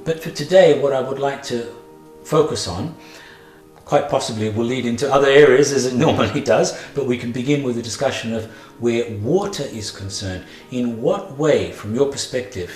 But for today, what I would like to focus on, quite possibly will lead into other areas as it normally does, but we can begin with a discussion of where water is concerned. In what way, from your perspective,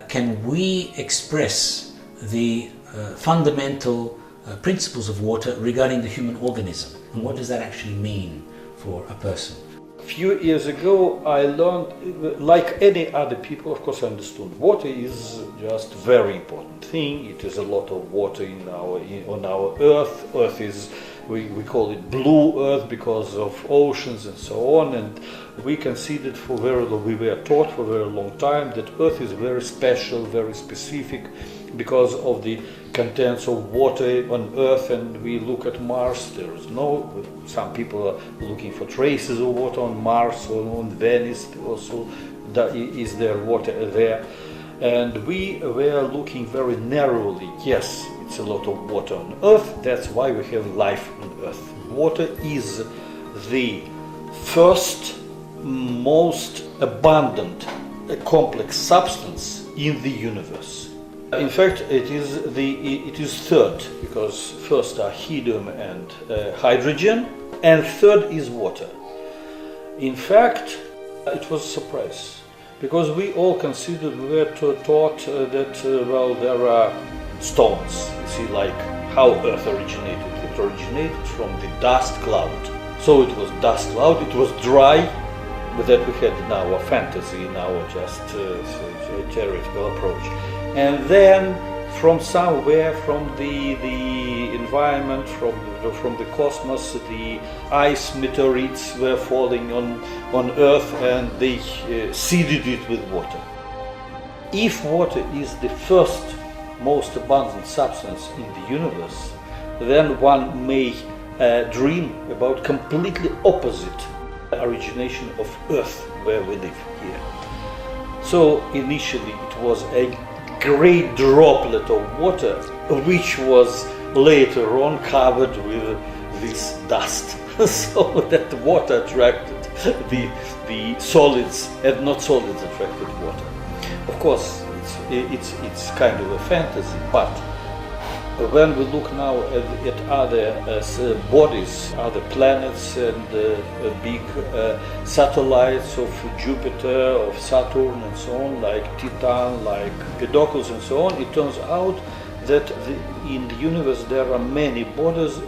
can we express the fundamental principles of water regarding the human organism? And what does that actually mean for a person? A few years ago, I learned, like any other people, of course, I understood water is just a very important thing. It is a lot of water on our Earth. Earth is, we call it blue Earth because of oceans and so on. And we considered we were taught for a very long time that Earth is very special, very specific because of the contents of water on Earth. And we look at Mars, there is some people are looking for traces of water on Mars or on Venus also. Is there water there? And we were looking very narrowly. Yes, it's a lot of water on Earth, that's why we have life on Earth. Water is the first, most abundant, complex substance in the universe. In fact, it is third, because first are helium and hydrogen, and third is water. In fact, it was a surprise, because we all considered, we were taught that there are stones. You see, like how Earth originated. It originated from the dust cloud. So it was dust cloud. It was dry, but that we had in our fantasy, in our just theoretical approach. And then from somewhere, from the environment, from the cosmos, the ice meteorites were falling on Earth, and they seeded it with water. If water is the first most abundant substance in the universe, then one may dream about completely opposite origination of Earth, where we live here. So initially it was a great droplet of water, which was later on covered with this dust, so that the water attracted the solids, and not solids attracted water. Of course, it's kind of a fantasy, but when we look now at other bodies, other planets and big satellites of Jupiter, of Saturn and so on, like Titan, like Empedocles and so on, it turns out that in the universe there are many bodies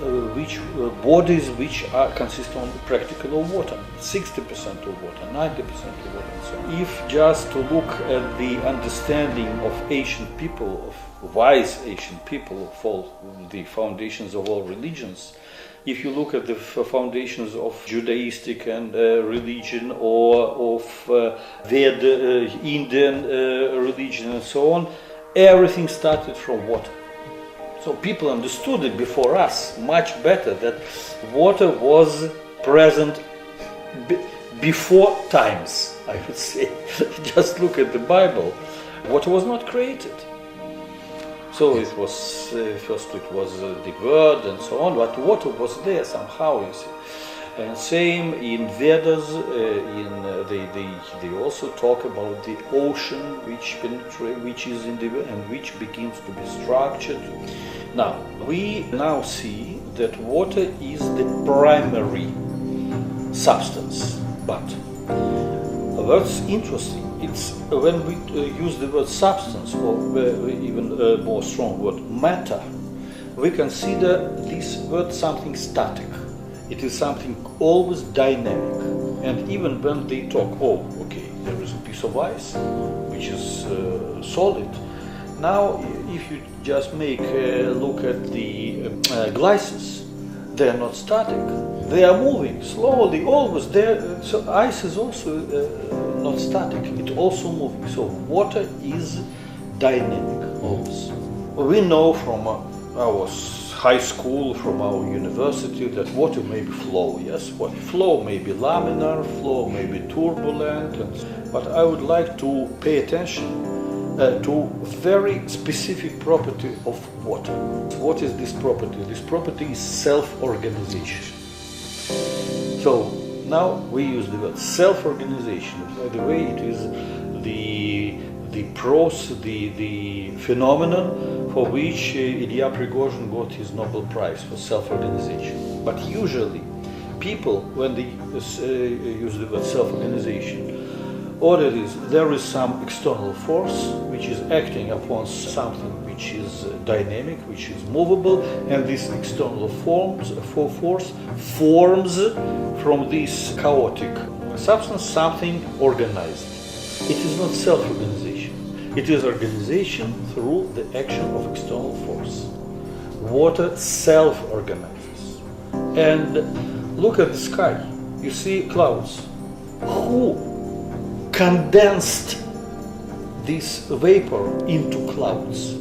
which consist practically of water, 60% of water, 90% of water and so on. If just to look at the understanding of ancient people, of wise ancient people, of the foundations of all religions, if you look at the foundations of Judaistic and religion, or of Veda, Indian religion and so on, everything started from water. So people understood it before us much better, that water was present before times, I would say. Just look at the Bible. Water was not created. So it was, first it was the word and so on, but water was there somehow, you see. And same in Vedas, they also talk about the ocean which is in the and which begins to be structured. Now we now see that water is the primary substance, but what's interesting, it's when we use the word substance, or even more strong word matter, we consider this word something static. It is something always dynamic. And even when they talk, oh, okay, there is a piece of ice which is solid. Now, if you just make a look at the glaciers, they are not static. They are moving slowly, always there. So ice is also not static. It's also moving. So water is dynamic always. We know from our high school, from our university, that water may be flow. Yes, flow may be laminar, flow may be turbulent, but I would like to pay attention to very specific property of water. What is this property? This property is self-organization. So now we use the word self-organization. By the way, it is the phenomenon for which Ilya Prigozhin got his Nobel Prize for self-organization. But usually, people, when they use the word self-organization, or it is there is some external force which is acting upon something which is dynamic, which is movable, and this external force forms from this chaotic substance something organized. It is not self-organization. It is organization through the action of external force. Water self-organizes. And look at the sky. You see clouds. Who condensed this vapor into clouds?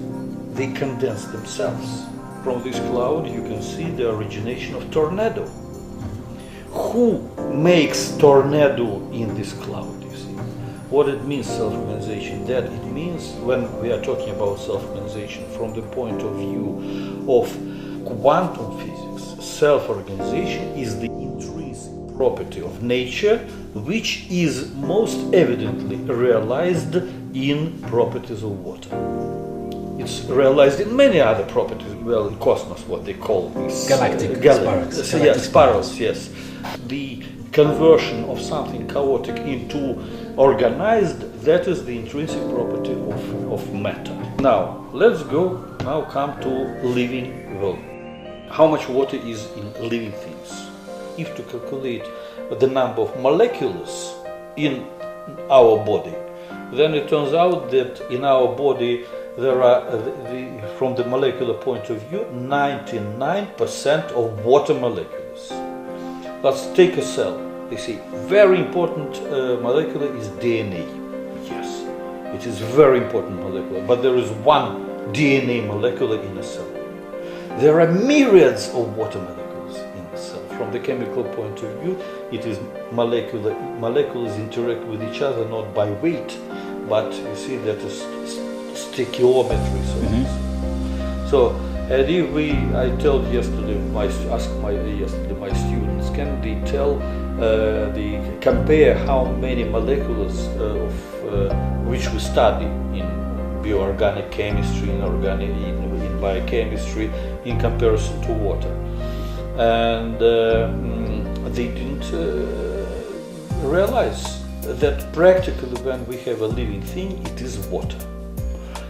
They condense themselves. From this cloud you can see the origination of tornado. Who makes tornado in this cloud, you see? What it means, self-organization? That it means, when we are talking about self-organization from the point of view of quantum physics, self-organization is the intrinsic property of nature, which is most evidently realized in properties of water. It's realized in many other properties. Well, in cosmos, what they call this galactic spirals. Yes, spirals. Yes, the conversion of something chaotic into organized. That is the intrinsic property of matter. Now let's come to living world. How much water is in living things? If to calculate the number of molecules in our body, then it turns out that in our body there are, from the molecular point of view, 99% of water molecules. Let's take a cell. You see, very important molecule is DNA. Yes, it is very important molecule, but there is one DNA molecule in a cell. There are myriads of water molecules in a cell. From the chemical point of view, it is molecules interact with each other not by weight, but you see that is stoichiometry. So, and if I told yesterday, asked my students, can they tell, they compare how many molecules of which we study in bioorganic chemistry, in biochemistry, in comparison to water, and they didn't realize that practically when we have a living thing, it is water.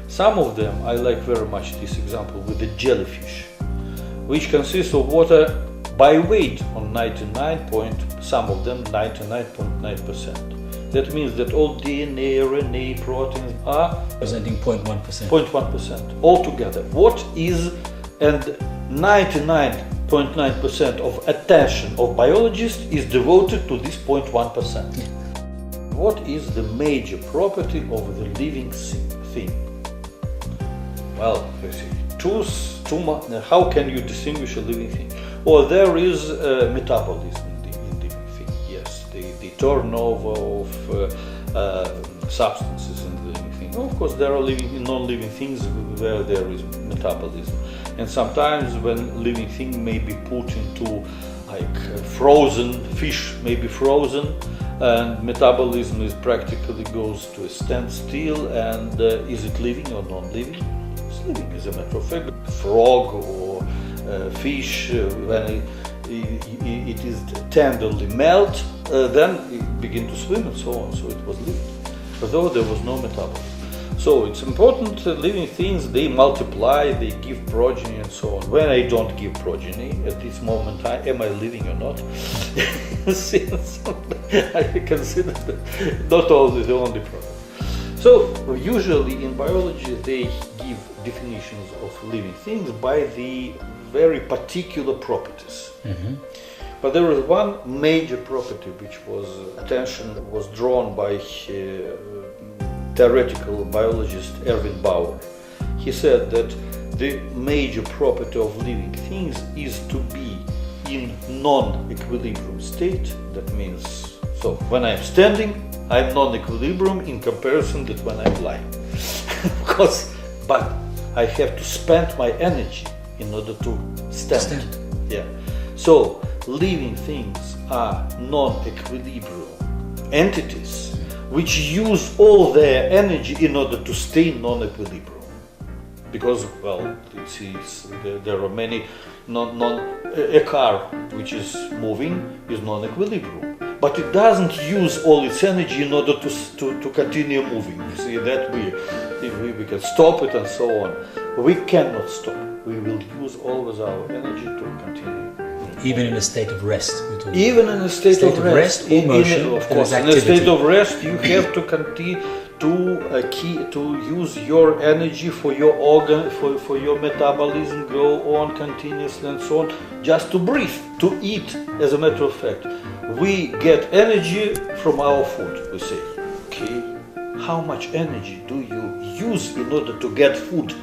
Some of them, I like very much this example with the jellyfish, which consists of water by weight on 99.9%. That means that all DNA, RNA, proteins are representing 0.1%. 0.1% altogether. What is, and 99.9% of attention of biologists is devoted to this 0.1%. What is the major property of the living thing? Well, you see, how can you distinguish a living thing? Well, there is metabolism in living thing. Yes, the turnover of substances in the living thing. Of course, there are non-living things where there is metabolism, and sometimes when living thing may be put into like frozen fish, may be frozen, and metabolism is practically goes to a standstill. And is it living or non-living? Living, as a matter of fact. Frog or fish, when it is tenderly melt, then it begin to swim and so on. So it was living, although there was no metabolism. So it's important. Living things, they multiply, they give progeny and so on. When I don't give progeny at this moment, am I living or not? Since I consider that not only the only problem. So usually in biology they give definitions of living things by the very particular properties. But there is one major property which attention was drawn by theoretical biologist Erwin Bauer. He said that the major property of living things is to be in non-equilibrium state. That means, so when I'm standing, I'm non-equilibrium in comparison that when I'm lying. But I have to spend my energy in order to stand. Yeah. So living things are non-equilibrium entities which use all their energy in order to stay non-equilibrium. Because, well, there are many a car which is moving is non-equilibrium, but it doesn't use all its energy in order to continue moving. You see, that we can stop it and so on. We cannot stop. We will use always our energy to continue. Even in a state of rest. Even in a state of rest, or motion, of course, in a state of rest, you have to continue to use your energy for your organ, for your metabolism, go on continuously and so on, just to breathe, to eat. As a matter of fact, we get energy from our food. We say, okay, how much energy do you use in order to get food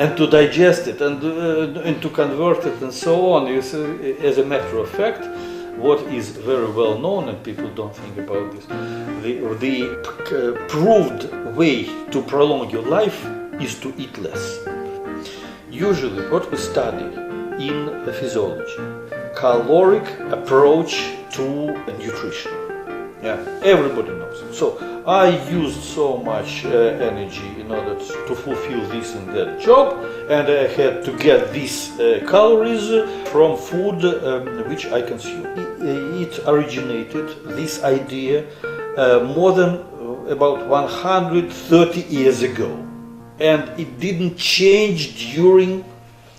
and to digest it and to convert it and so on? You see, as a matter of fact, what is very well known, and people don't think about this, the proved way to prolong your life is to eat less. Usually what we study in physiology, caloric approach to nutrition. Yeah, everybody knows it. So I used so much energy in order to fulfill this and that job, and I had to get these calories from food which I consume. It originated, this idea, more than about 130 years ago, and it didn't change during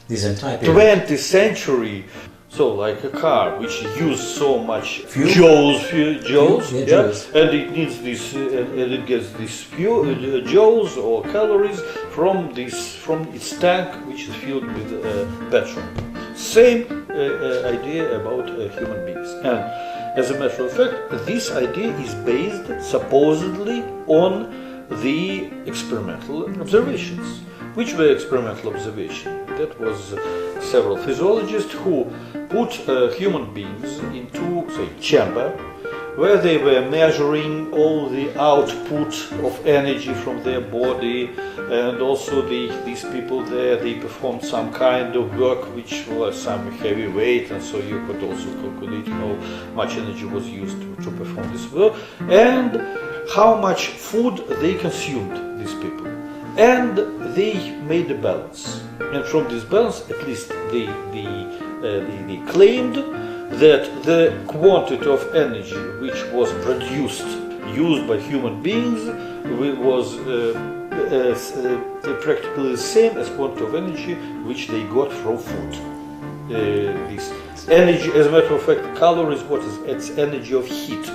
this entire 20th century. So, like a car which uses so much joules, and it needs this, and it gets this joules or calories from its tank, which is filled with petrol. Same idea about human beings. And as a matter of fact, this idea is based supposedly on the experimental observations. Which were experimental observations? That was several physiologists who put human beings into, say, chamber, where they were measuring all the output of energy from their body, and also these people there, they performed some kind of work which was some heavy weight, and so you could also calculate how much energy was used to perform this work, and how much food they consumed, these people. And they made a balance, and from this balance, at least they claimed that the quantity of energy which was used by human beings was practically the same as quantity of energy which they got from food. This energy, as a matter of fact, calories, what is it's energy of heat.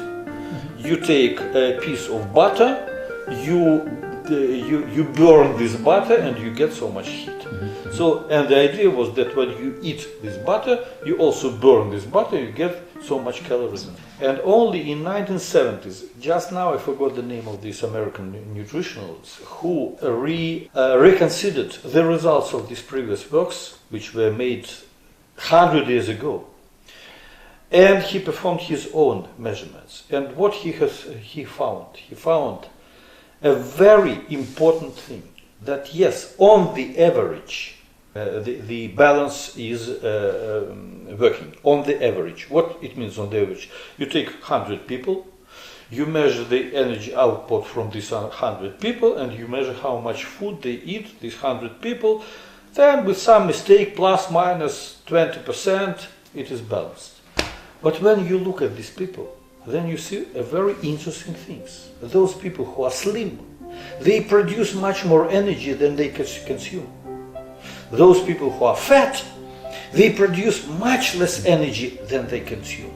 You take a piece of butter, you burn this butter and you get so much heat. Mm-hmm. So, and the idea was that when you eat this butter, you also burn this butter, you get so much calories. And only in 1970s, just now I forgot the name of these American nutritionalists, who reconsidered the results of these previous works, which were made 100 years ago. And he performed his own measurements. And what he found a very important thing, that yes, on the average, the balance is working. On the average. What it means on the average? You take 100 people, you measure the energy output from these 100 people, and you measure how much food they eat, these 100 people, then with some mistake, plus minus 20%, it is balanced. But when you look at these people, then you see a very interesting things. Those people who are slim, they produce much more energy than they consume. Those people who are fat, they produce much less energy than they consume.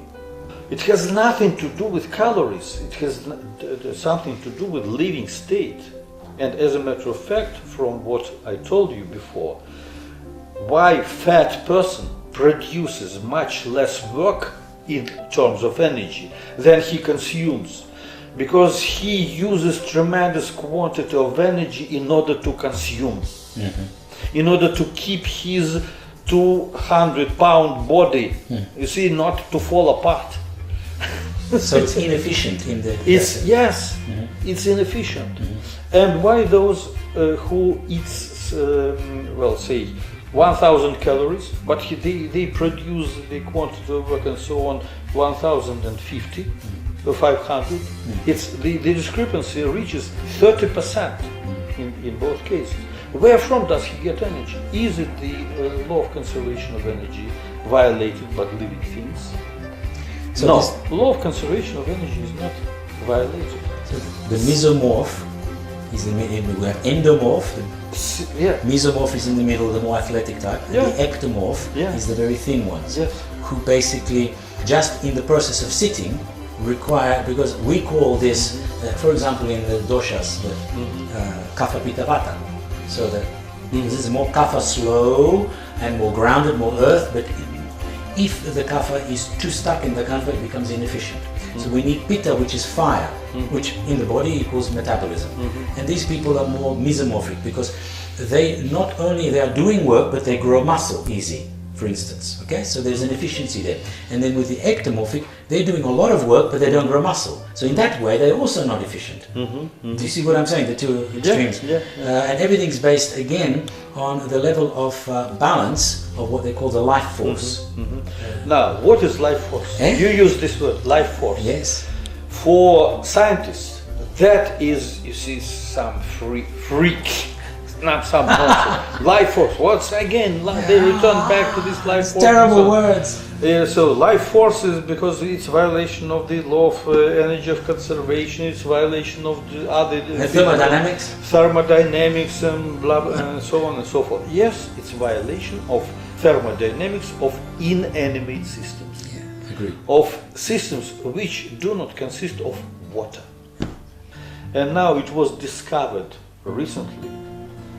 It has nothing to do with calories. It has something to do with living state. And as a matter of fact, from what I told you before, why fat person produces much less work in terms of energy than he consumes, because he uses tremendous quantity of energy in order to consume, in order to keep his 200-pound body, you see, not to fall apart. So it's inefficient in the... It's inefficient. And why those who eat, say, 1,000 calories, but they produce the quantity of work and so on 1,050. 500. It's the discrepancy reaches 30% in both cases. Where from does he get energy? Is it the law of conservation of energy violated by living things? So No, this- law of conservation of energy is not violated. the mesomorph is the we have endomorph. Yeah. Mesomorph is in the middle, the more athletic type. And Yeah. the ectomorph Yeah. is the very thin ones, Yes. who basically just in the process of sitting require, because we call this, for example, in the doshas, the kapha pitta vata. So that this is more kapha slow and more grounded, more earth, but if the kapha is too stuck in the kapha, it becomes inefficient. So we need pitta, which is fire, which in the body equals metabolism. And these people are more mesomorphic because they not only they are doing work, but they grow muscle easy, for instance. Okay, so there's an efficiency there. And then with the ectomorphic, they're doing a lot of work, but they don't grow muscle. So in that way, they're also not efficient. Do you see what I'm saying? The two extremes. Yeah. And everything's based again on the level of balance of what they call the life force. Now, what is life force? Eh? You use this word, life force. Yes. For scientists, that is, you see, some freak. It's not some nonsense. Life force. What's again? They return back to this life force. Terrible So- words. So life force is because it's violation of the law of energy of conservation. It's violation of the other Thermodynamics. thermodynamics and blah, blah and so on and so forth. Yes, it's violation of thermodynamics of inanimate systems, Yeah, agree. of systems which do not consist of water. And now it was discovered recently,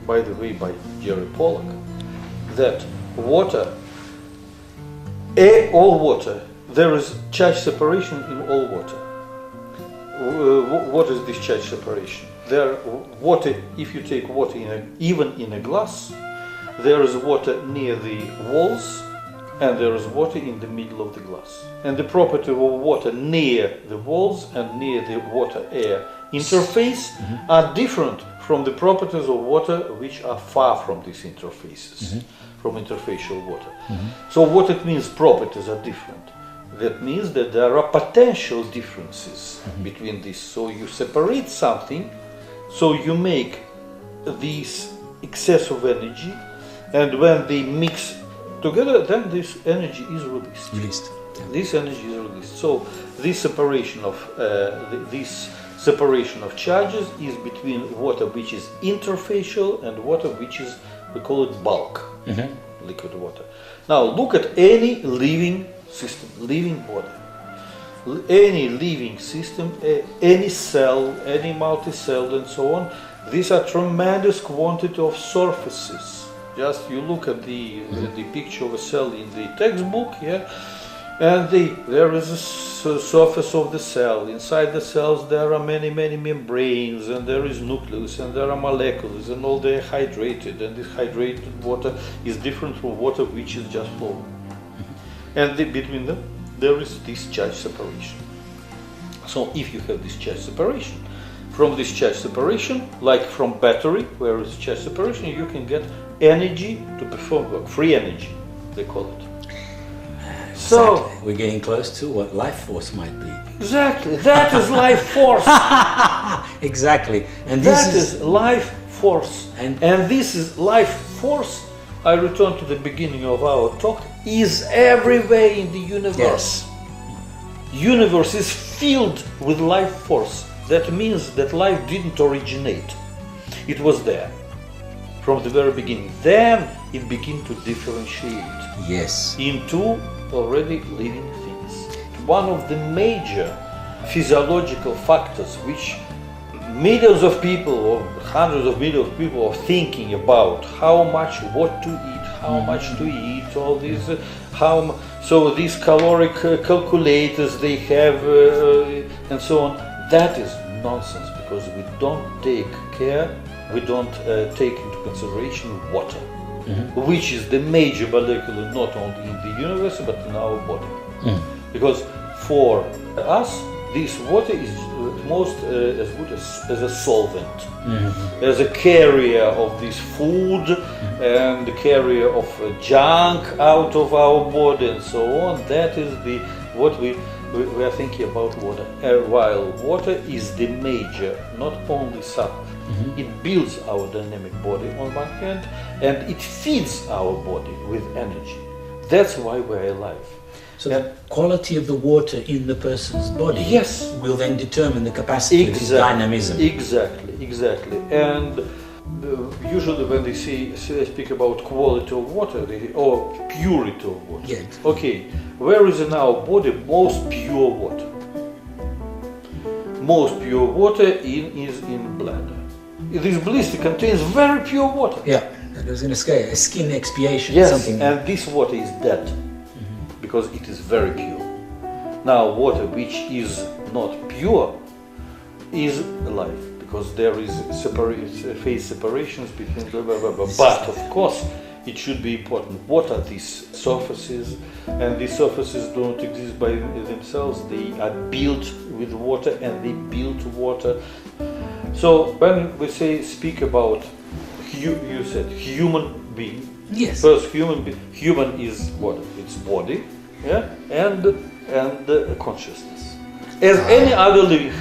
by the way, by Jerry Pollack, that water, all water, there is charge separation in all water. What is this charge separation? There, water. If you take water even in a glass, there is water near the walls, and there is water in the middle of the glass. And the property of water near the walls and near the water-air interface are different from the properties of water which are far from these interfaces, from interfacial water. So what it means properties are different? That means that there are potential differences between these. So you separate something, so you make this excess of energy, and when they mix together, then this energy is released. Released. This energy is released. So this separation of charges is between water which is interfacial and water which is, we call it bulk, liquid water. Now look at any living system, living body. Any living system, any cell, any multi-cell and so on, these are tremendous quantity of surfaces. Just you look at the picture of a cell in the textbook, yeah, and there is a surface of the cell. Inside the cells there are many membranes, and there is nucleus, and there are molecules, and all they are hydrated, and this hydrated water is different from water which is just flowing. And between them there is this charge separation. So if you have this charge separation, from this charge separation, like from battery, where is charge separation, you can get energy to perform work, free energy, they call it. So Exactly. We're getting close to what life force might be. exactly, that is life force. Exactly. And That this is life force. And- And this is life force, I return to the beginning of our talk, is everywhere in the universe. Yes. Universe is filled with life force. That means that life didn't originate. It was there from the very beginning. Then it began to differentiate Yes. into already living things. One of the major physiological factors which millions of people or hundreds of millions of people are thinking about, how much, what to eat, how much to eat, all these, so these caloric calculators they have and so on. That is nonsense, because we don't take care, we don't take into consideration water, which is the major molecule not only in the universe but in our body. Because for us, this water is most as good as a solvent, as a carrier of this food and the carrier of junk out of our body and so on. That is what we we are thinking about water. While water is the major, not only it builds our dynamic body on one hand, and it feeds our body with energy. That's why we're alive. So the quality of the water in the person's body Yes. will then determine the capacity of his dynamism. Exactly. And usually when they speak about quality of water or purity of water. Yeah. Okay, where is in our body most pure water? Most pure water is in bladder. This blister contains very pure water. Yeah, that was going to say a skin expiation. Yes, Something. and this water is dead because it is very pure. Now, water which is not pure is alive because there is phase separations between blah, blah, blah, blah. But of course, it should be important. What are these surfaces? And these surfaces don't exist by themselves. They are built with water, and they build water. So when we speak about you said human being. Yes. First, human is what? It's body, yeah, and consciousness, as any other living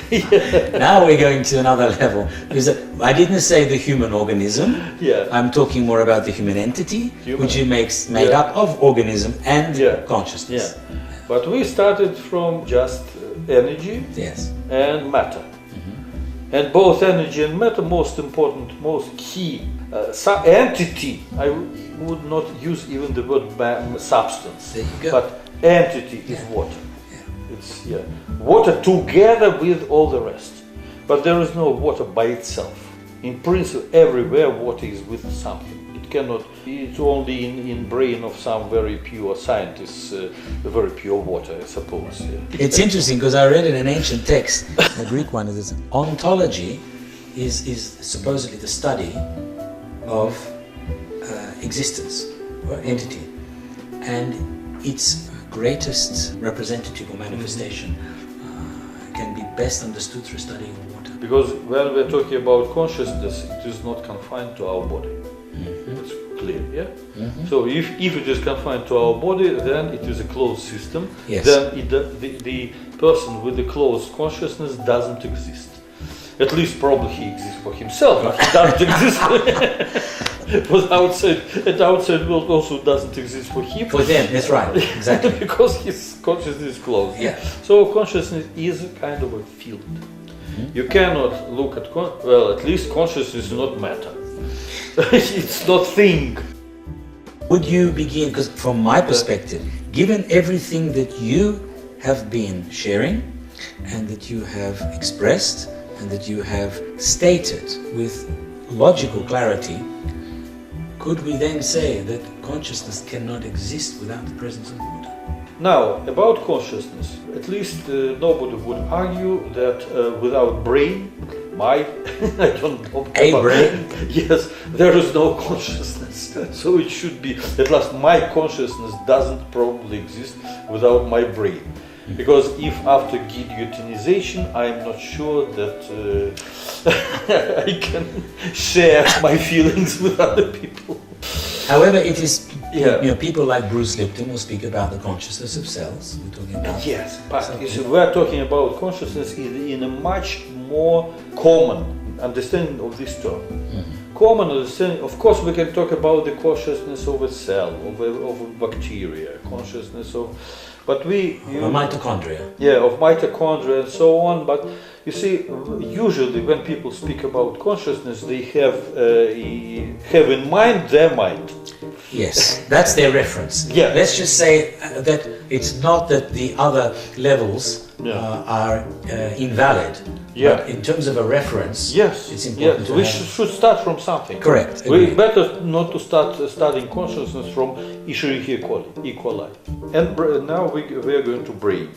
thing. Now we're going to another level. Because I didn't say the human organism. Yeah. I'm talking more about the human entity, which is made Yeah. up of organism and Yeah. consciousness. Yeah, but we started from just energy Yes. and matter. And both energy and matter, most important, most key entity. I would not use even the word substance. There you go. But entity is water. It's water together with all the rest. But there is no water by itself. In principle, everywhere water is with something. It cannot. It's only in brain of some very pure scientists, the very pure water, I suppose. Yeah. It's interesting because I read in an ancient text, the Greek one, is ontology is supposedly the study of existence or entity, and its greatest representative or manifestation can be best understood through studying water. Because when we're talking about consciousness, it is not confined to our body. It's clear, yeah? So if it is confined to our body, then it is a closed system. Yes. Then the person with the closed consciousness doesn't exist. At least probably he exists for himself, but he doesn't exist. But outside world also doesn't exist for him. For them, that's right, exactly. Because his consciousness is closed. Yeah. So consciousness is a kind of a field. You cannot look at at least consciousness is not matter. It's not thing. Would you begin, because from my perspective, given everything that you have been sharing and that you have expressed and that you have stated with logical clarity, could we then say that consciousness cannot exist without the presence of water? Now, about consciousness, at least nobody would argue that without brain, I don't know. Brain? Yes, there is no consciousness. So it should be, at last, my consciousness doesn't probably exist without my brain. Because if after guillotinization, I'm not sure that I can share my feelings with other people. However, it is, people like Bruce Lipton will speak about the consciousness of cells. We're talking about. Yes, but we're talking about consciousness in a much more common understanding of this term. Common understanding, of course, we can talk about the consciousness of a cell, of a bacteria, consciousness of. But mitochondria. Yeah, of mitochondria and so on. But you see, usually when people speak about consciousness, they have in mind their mind. Yes, that's their reference. Yeah. Let's just say that it's not that the other levels are invalid. Yeah. But in terms of a reference, yes, it's important to we have. should start from something. Correct. We better not to start studying consciousness from Escherichia coli. And now we are going to brain.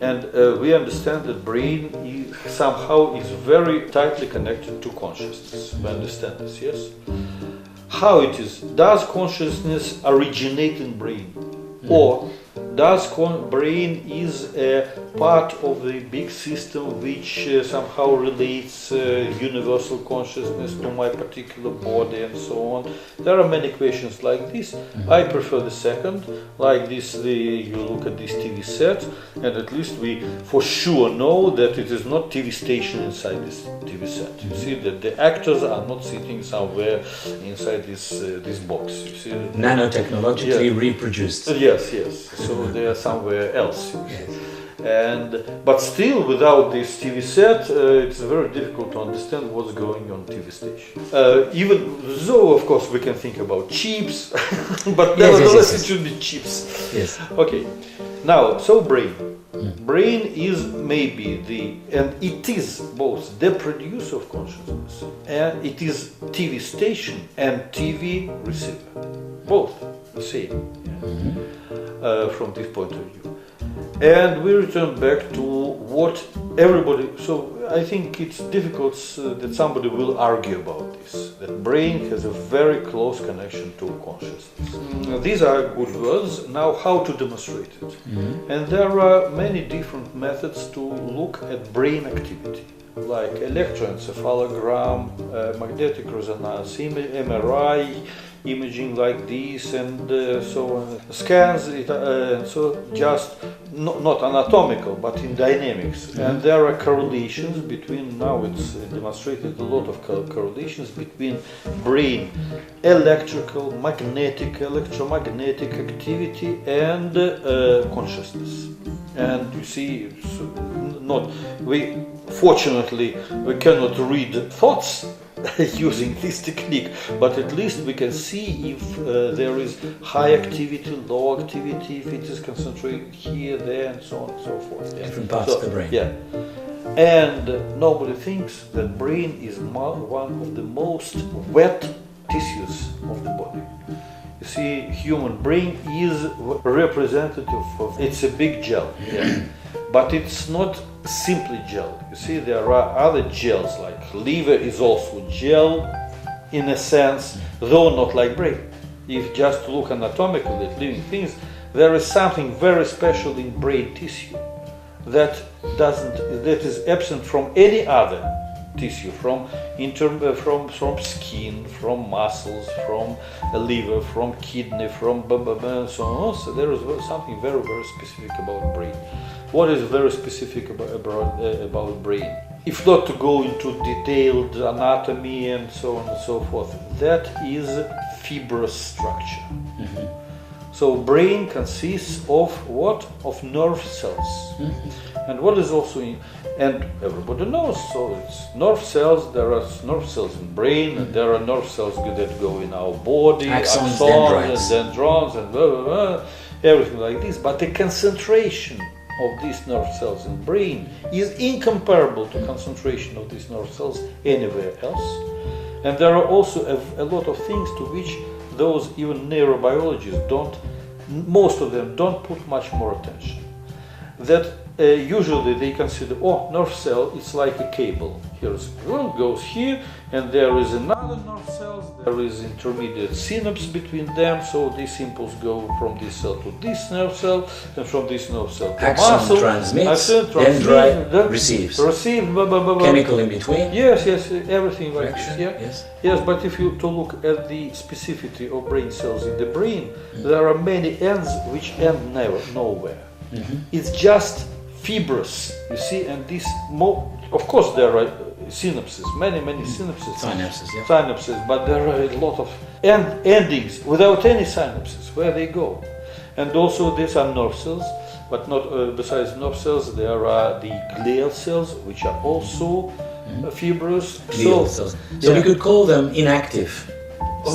And we understand that brain somehow is very tightly connected to consciousness. We understand this, yes? How it is? Does consciousness originate in brain? Or brain is a part of the big system which somehow relates universal consciousness to my particular body and so on. There are many questions like this. I prefer the second, like this. You look at this TV set, and at least we for sure know that it is not TV station inside this TV set. You see that the actors are not sitting somewhere inside this box. You see, nanotechnologically reproduced. Yes. So they are somewhere else. Yes. But still, without this TV set, it's very difficult to understand what's going on TV station. Even though, of course, we can think about chips, but nevertheless, it should be chips. Yes. Okay. Now, so brain. Brain is maybe and it is both the producer of consciousness, and it is TV station and TV receiver. Both the same, from this point of view. And we return back to what everybody. So I think it's difficult that somebody will argue about this. That brain has a very close connection to consciousness. These are good words. Now, how to demonstrate it? And there are many different methods to look at brain activity, like electroencephalogram, magnetic resonance, MRI. Imaging like this and so on, scans, so just not anatomical but in dynamics. And there are correlations between, now it's demonstrated a lot of correlations between brain electrical, magnetic, electromagnetic activity and consciousness. And you see, fortunately we cannot read thoughts using this technique, but at least we can see if there is high activity, low activity, if it is concentrated here, there, and so on and so forth. Different parts of the brain. Yeah. And nobody thinks that brain is one of the most wet tissues of the body. You see, human brain is representative of, it's a big gel, but it's not simply gel. You see, there are other gels, like liver is also gel in a sense, though not like brain. If just look anatomically at living things, there is something very special in brain tissue that is absent from any other tissue, from skin, from muscles, from liver, from kidney, from and so on. So there is something very, very specific about brain. What is very specific about brain? If not to go into detailed anatomy and so on and so forth, that is fibrous structure. So brain consists of what? Of nerve cells. And what is also and everybody knows, so it's nerve cells, there are nerve cells in brain, and there are nerve cells that go in our body, axons, dendrons, and blah, blah, blah, everything like this. But the concentration of these nerve cells in brain is incomparable to concentration of these nerve cells anywhere else. And there are also a lot of things to which those even neurobiologists most of them don't put much more attention. That usually they consider, nerve cell, it's like a cable. Here's one goes here, and there is another nerve cell, there is intermediate synapse between them, so this impulse go from this cell to this nerve cell, and from this nerve cell to muscle. Transmits, dendrite receives. Blah, blah, blah, blah. Chemical in between. Yes, everything like Fraction, this. Yes, but if you to look at the specificity of brain cells in the brain, there are many ends which end nowhere. It's just fibrous, you see, and this of course there are synapses, many synapses. Synapses, but there are a lot of endings without any synapses, where they go. And also these are nerve cells, but not besides nerve cells, there are the glial cells, which are also fibrous. Glial cells. So we could call them inactive.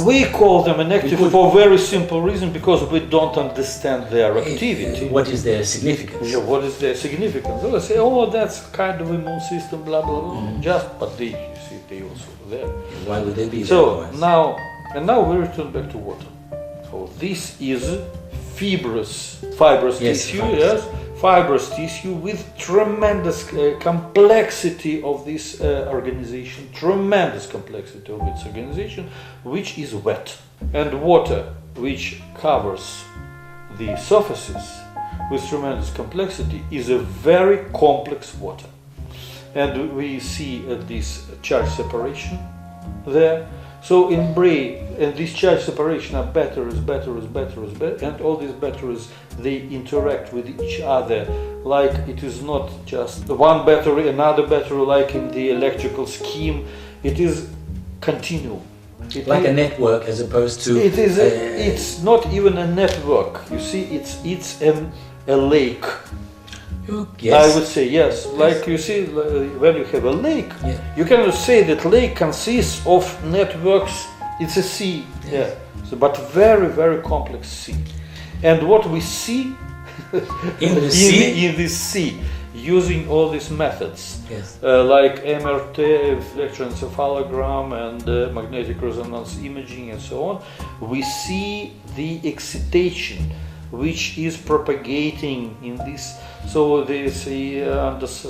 We call them inactive for a very simple reason, because we don't understand their activity. What is their significance? Yeah, what is their significance? They'll say, that's kind of immune system, blah, blah, blah. But they also there. Why would they be there? So now we return back to water. So this is fibrous tissue, fibrous tissue with tremendous complexity of this organization, tremendous complexity of its organization, which is wet. And water, which covers the surfaces, with tremendous complexity is a very complex water. And we see this charge separation there. So in brain, and this charge separation are batteries, and all these batteries, they interact with each other like it is not just one battery, another battery, like in the electrical scheme. It is continuum. Like a network as opposed to... It is. It's not even a network. You see, it's a lake. Yes. I would say yes. Like you see, when you have a lake, Yeah. you cannot say that lake consists of networks. It's a sea. Yes. Yeah. So, but very, very complex sea. And what we see In the sea? in this sea, using all these methods, Yes. like MRT, electroencephalogram, and magnetic resonance imaging, and so on, we see the excitation which is propagating in this. So there's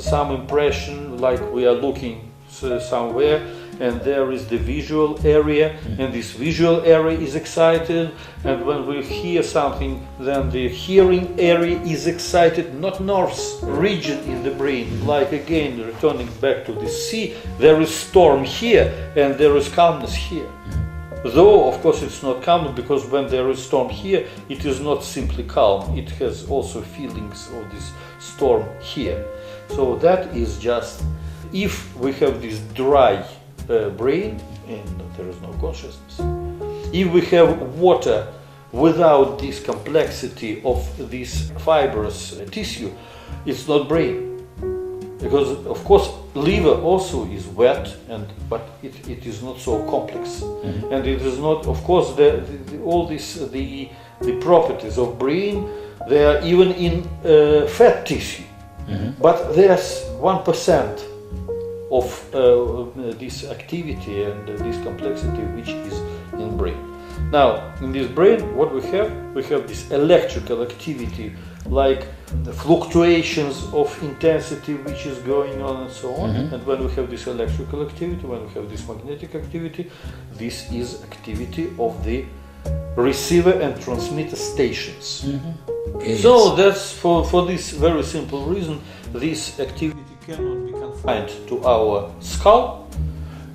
some impression like we are looking somewhere, and there is the visual area, and this visual area is excited, and when we hear something, then the hearing area is excited, not nerves region in the brain. Like again, returning back to the sea, there is storm here and there is calmness here. Though of course it's not calm, because when there is storm here, it is not simply calm, it has also feelings of this storm here. So that is just, if we have this dry brain and there is no consciousness, if we have water without this complexity of this fibrous tissue, it's not brain. Because of course liver also is wet, but it is not so complex, and it is not, of course, all the properties of brain, they are even in fat tissue, but there's 1% of this activity and this complexity which is in brain. Now, in this brain, what we have this electrical activity, like the fluctuations of intensity which is going on and so on. And when we have this electrical activity, when we have this magnetic activity, this is activity of the receiver and transmitter stations. Yes. So that's for this very simple reason, this activity cannot be confined to our skull.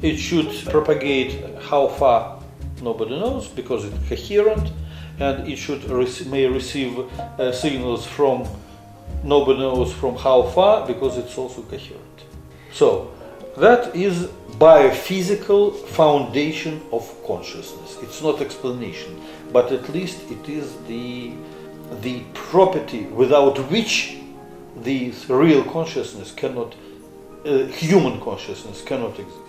It should propagate how far, nobody knows, because it's coherent, and it should may receive signals from nobody knows from how far, because it's also coherent. So that is biophysical foundation of consciousness. It's not explanation, but at least it is the property without which the real consciousness cannot, human consciousness cannot exist.